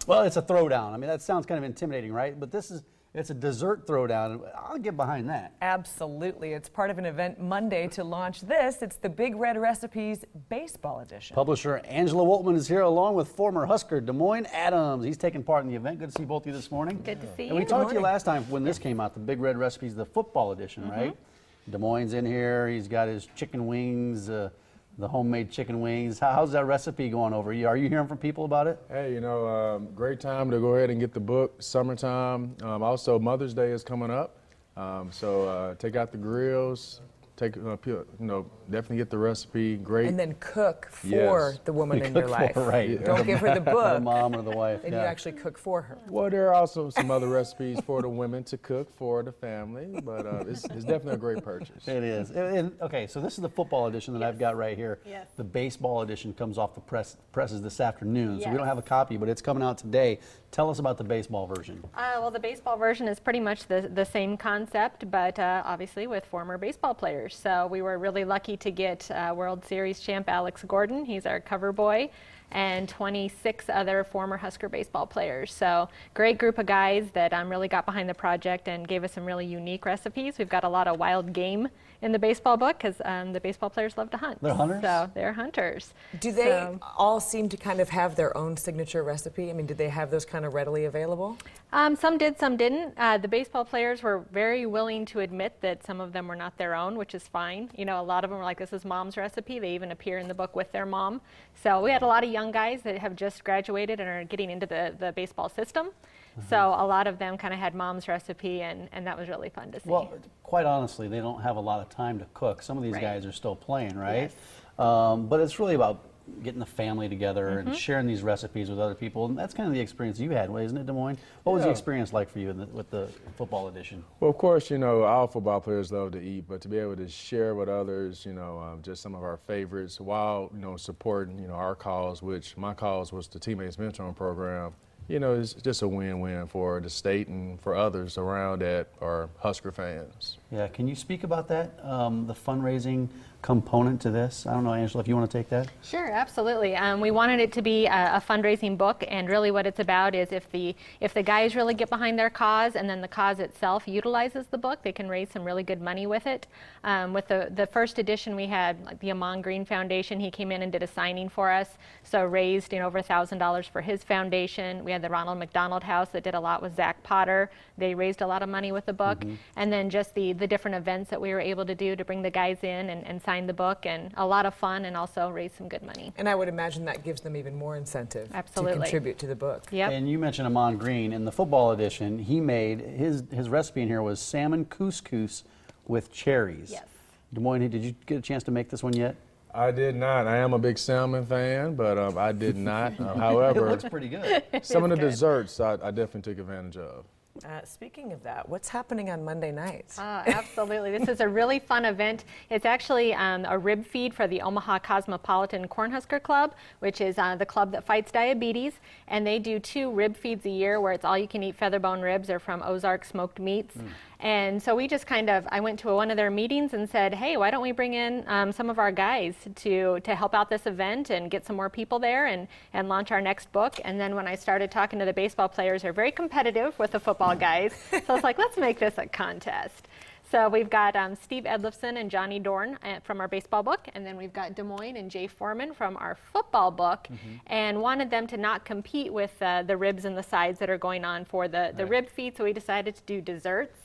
Well, it's a throwdown. I mean, that sounds kind of intimidating, right? But it's a dessert throwdown. I'll get behind that. Absolutely. It's part of an event Monday to launch this. It's the Big Red Recipes Baseball Edition. Publisher Angela Woltman is here along with former Husker DeMoine Adams. He's taking part in the event. Good to see both of you this morning. Good to see you. And we talked to you last time when this came out, the Big Red Recipes, the football edition, right? DeMoine's in here. He's got his chicken wings, the homemade chicken wings. How's that recipe going over? Are you hearing from people about it? Hey, great time to go ahead and get the book. Summertime. Also, Mother's Day is coming up. So take out the grills. Definitely get the recipe. Great. And then cook for the woman in your life. Right. Don't give her the book. The mom or the wife. And you actually cook for her. Well, there are also some other recipes for the women to cook for the family, but it's definitely a great purchase. It is. Okay, so this is the football edition that I've got right here. Yes. The baseball edition comes off the presses this afternoon, so we Yes. don't have a copy, but it's coming out today. Tell us about the baseball version. Well, the baseball version is pretty much the same concept, but obviously with former baseball players. So we were really lucky to get World Series champ Alex Gordon. He's our cover boy. And 26 other former Husker baseball players. So great group of guys that really got behind the project and gave us some really unique recipes. We've got a lot of wild game in the baseball book because the baseball players love to hunt. They're hunters? So they're hunters. Do they all seem to kind of have their own signature recipe? I mean, did they have those kind of readily available? Some did, some didn't. The baseball players were very willing to admit that some of them were not their own, which is fine. You know, a lot of them were like, this is mom's recipe. They even appear in the book with their mom. So we had a lot of young guys that have just graduated and are getting into the baseball system. So a lot of them kind of had mom's recipe, and that was really fun to see. Well, quite honestly, they don't have a lot of time to cook. Some of these Right. guys are still playing, right? Yes. But it's really about getting the family together and sharing these recipes with other people, and that's kind of the experience you had, isn't it, DeMoine? What was the experience like for you with the football edition? Well, of course, all football players love to eat, but to be able to share with others, just some of our favorites while, supporting, our cause, which my cause was the Teammates Mentoring Program, it's just a win-win for the state and for others around that are Husker fans. Yeah, can you speak about that, the fundraising component to this? I don't know, Angela, if you want to take that? Sure, absolutely. We wanted it to be a fundraising book, and really what it's about is if the guys really get behind their cause and then the cause itself utilizes the book, they can raise some really good money with it. With the first edition, we had the Amon Green Foundation. He came in and did a signing for us, so raised over $1,000 for his foundation. We had the Ronald McDonald House that did a lot with Zach Potter. They raised a lot of money with the book. And then just the different events that we were able to do to bring the guys in and sign the book, and a lot of fun, and also raise some good money. And I would imagine that gives them even more incentive to contribute to the book. Yep. And you mentioned Amon Green. In the football edition, he made, his recipe in here was salmon couscous with cherries. Yes. DeMoine, did you get a chance to make this one yet? I did not. I am a big salmon fan, but I did not. However, It looks pretty good. some of the desserts I definitely took advantage of. Speaking of that, what's happening on Monday nights? Absolutely. This is a really fun event. It's actually a rib feed for the Omaha Cosmopolitan Cornhusker Club, which is the club that fights diabetes. And they do 2 rib feeds a year where it's all you can eat featherbone ribs. They're from Ozark Smoked Meats. And so we just I went to one of their meetings and said, hey, why don't we bring in some of our guys to help out this event and get some more people there and launch our next book. And then when I started talking to the baseball players, they're very competitive with the football guys. So I was like, let's make this a contest. So we've got Steve Edlifson and Johnny Dorn from our baseball book, and then we've got DeMoine and Jay Foreman from our football book, and wanted them to not compete with the ribs and the sides that are going on for the rib feed, so we decided to do desserts.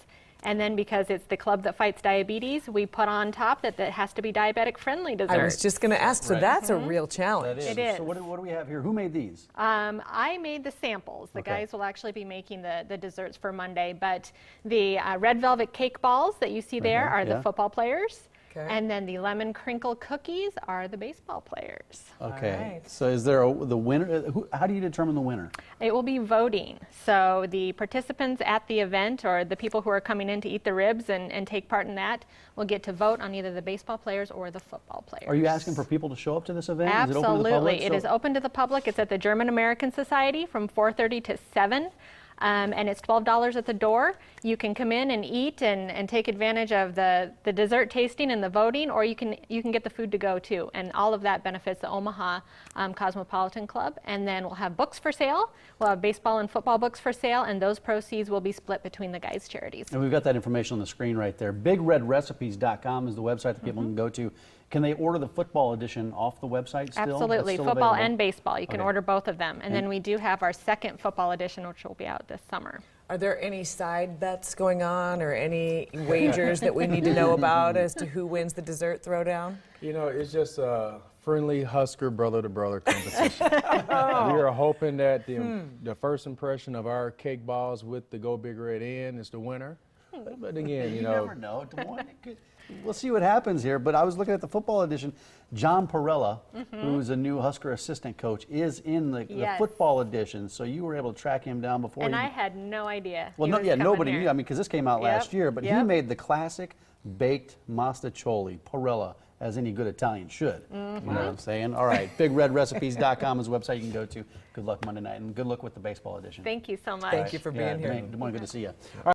And then because it's the club that fights diabetes, we put on top that has to be diabetic friendly dessert. I was just going to ask, so that's a real challenge. That is. It is. So what do we have here? Who made these? I made the samples. The guys will actually be making the desserts for Monday, but the red velvet cake balls that you see there are the football players. Okay. And then the lemon crinkle cookies are the baseball players. Okay. Right. So is there the winner? How do you determine the winner? It will be voting. So the participants at the event, or the people who are coming in to eat the ribs and take part in that, will get to vote on either the baseball players or the football players. Are you asking for people to show up to this event? Absolutely. Is it open to the public? It is open to the public. It's at the German American Society from 4:30 to 7. and it's $12 at the door. You can come in and eat and take advantage of the dessert tasting and the voting, or you can get the food to go too. And all of that benefits the Omaha Cosmopolitan Club. And then we'll have books for sale. We'll have baseball and football books for sale, and those proceeds will be split between the guys' charities. And we've got that information on the screen right there. BigRedRecipes.com is the website that people can go to. Can they order the football edition off the website still? Absolutely, That's still football available? and baseball. You can Okay. order both of them. And then we do have our second football edition, which will be out this summer. Are there any side bets going on or any wagers that we need to know about as to who wins the dessert throwdown? You know, it's just a friendly Husker brother-to-brother competition. We are hoping that the first impression of our cake balls with the Go Big Red end is the winner. But again, You never know. DeMoine, we'll see what happens here. But I was looking at the football edition. John Perella, who's a new Husker assistant coach, is in the Yes. football edition. So you were able to track him down before. And he, I had no idea. well, he no, was yeah, coming nobody here. knew. I mean, because this came out last year. But he yep. made the classic baked mastacholi, Perella, as any good Italian should. You know what I'm saying? All right, BigRedRecipes.com is the website you can go to. Good luck Monday night, and good luck with the baseball edition. Thank you so much. Thank you for Yeah, being here. DeMoine, good to see you.